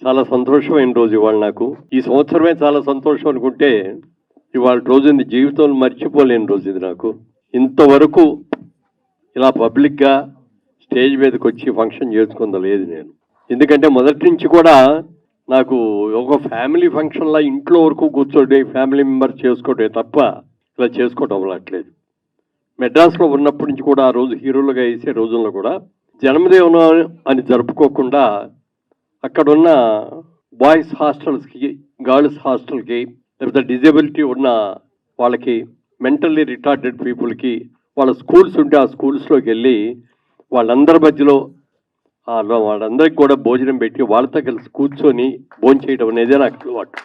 చాలా సంతోషమైన రోజు ఇవాళ నాకు. ఈ సంవత్సరమే చాలా సంతోషం అనుకుంటే, ఇవాళ రోజుని జీవితంలో మర్చిపోలేని రోజు ఇది నాకు. ఇంతవరకు ఇలా పబ్లిక్‌గా స్టేజ్ మీదకొచ్చి ఫంక్షన్ చేసుకుంది లేదు నేను. ఎందుకంటే మొదటి నుంచి కూడా నాకు ఒక ఫ్యామిలీ ఫంక్షన్‌లా ఇంట్లో వరకు కూర్చోటి ఫ్యామిలీ మెంబర్స్ చేసుకోవటమే తప్ప ఇలా చేసుకోవటం అవ్వట్లేదు. మెడ్రాస్‌లో ఉన్నప్పటి నుంచి కూడా ఆ రోజు హీరోలుగా వేసే రోజుల్లో కూడా జన్మదినం అని జరుపుకోకుండా అక్కడున్న బాయ్స్ హాస్టల్స్కి, గర్ల్స్ హాస్టల్కి, లేకపోతే డిజబిలిటీ ఉన్న వాళ్ళకి, మెంటల్లీ రిటార్డెడ్ పీపుల్కి వాళ్ళ స్కూల్స్ ఉంటే ఆ స్కూల్స్లోకి వెళ్ళి వాళ్ళందరి మధ్యలో వాళ్ళందరికీ కూడా భోజనం పెట్టి వాళ్ళతో కలిసి కూర్చొని భోంచేయడం అనేది నాకు అలవాటు.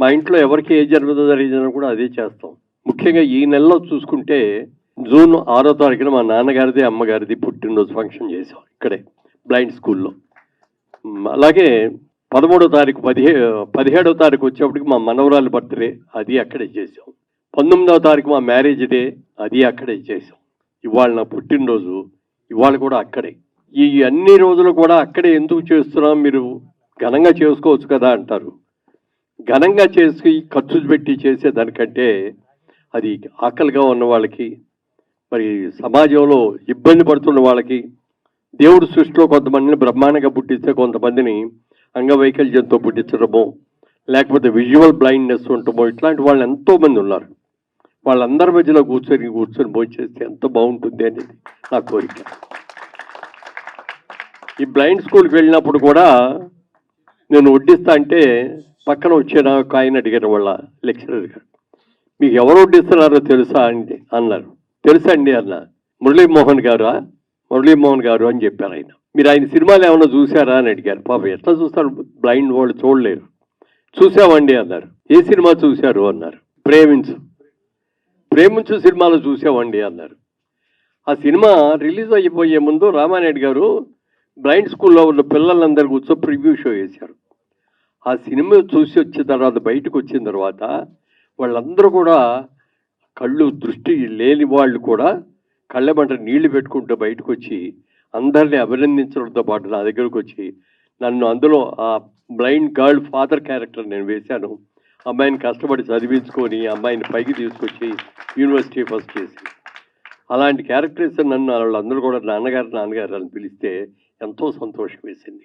మా ఇంట్లో ఎవరికి ఏ జన్మదినం జరిగిందని కూడా అదే చేస్తాం. ముఖ్యంగా ఈ నెలలో చూసుకుంటే జూన్ 6వ తారీఖున మా నాన్నగారిది అమ్మగారిది పుట్టినరోజు ఫంక్షన్ చేసాం ఇక్కడే బ్లైండ్ స్కూల్లో. అలాగే 13వ తారీఖు 17వ తారీఖు వచ్చేప్పటికి మా మనవరాలి బర్త్డే అది అక్కడే చేసాం. 19వ తారీఖు మా మ్యారేజ్ డే అది అక్కడే చేసాం. ఇవాళ నా పుట్టినరోజు ఇవాళ కూడా అక్కడే. ఈ అన్ని రోజులు కూడా అక్కడే ఎందుకు చేస్తున్నాం, మీరు ఘనంగా చేసుకోవచ్చు కదా అంటారు. ఘనంగా చేసి ఖర్చు పెట్టి చేసేదానికంటే అది ఆకలిగా ఉన్న వాళ్ళకి, మరి సమాజంలో ఇబ్బంది పడుతున్న వాళ్ళకి, దేవుడు సృష్టిలో కొంతమందిని బ్రహ్మాండంగా పుట్టిస్తే కొంతమందిని అంగవైకల్యంతో పుట్టించడమో, లేకపోతే విజువల్ బ్లైండ్నెస్ ఉండటమో, ఇట్లాంటి వాళ్ళు ఎంతోమంది ఉన్నారు. వాళ్ళందరి మధ్యలో కూర్చొని భోంచేస్తే ఎంత బాగుంటుంది అనేది నా కోరిక. ఈ బ్లైండ్ స్కూల్కి వెళ్ళినప్పుడు కూడా నేను వడ్డిస్తా అంటే పక్కన వచ్చాను ఒక ఆయన అడిగారు వాళ్ళ లెక్చరర్ గారు, మీకు ఎవరు వడ్డిస్తున్నారో తెలుసా అండి అన్నారు. తెలుసా అండి అన్న. మురళీమోహన్ గారు అని చెప్పారు ఆయన. మీరు ఆయన సినిమాలు ఏమైనా చూసారా అని అడిగారు. పాపం ఎట్లా చూస్తారు, బ్లైండ్ వాళ్ళు చూడలేరు. చూసామండి అన్నారు. ఏ సినిమా చూశారు అన్నారు. ప్రేమించు సినిమాలో చూసామండి అన్నారు. ఆ సినిమా రిలీజ్ అయిపోయే ముందు రామానాయుడు గారు బ్లైండ్ స్కూల్లో ఉన్న పిల్లలందరూ కూర్చో ప్రివ్యూ షో వేశారు. ఆ సినిమా చూసి వచ్చిన తర్వాత బయటకు వచ్చిన తర్వాత వాళ్ళందరూ కూడా దృష్టి లేని వాళ్ళు కూడా కళ్ళెమంట నీళ్లు పెట్టుకుంటూ బయటకు వచ్చి అందరినీ అభినందించడంతో పాటు నా దగ్గరకు వచ్చి నన్ను అందులో ఆ బ్లైండ్ గర్ల్ ఫాదర్ క్యారెక్టర్ నేను వేశాను. అమ్మాయిని కష్టపడి చదివించుకొని అమ్మాయిని పైకి తీసుకొచ్చి యూనివర్సిటీ ఫస్ట్ చేసి అలాంటి క్యారెక్టర్స్ నన్ను వాళ్ళందరూ కూడా నాన్నగారు అని పిలిస్తే ఎంతో సంతోషం వేసింది.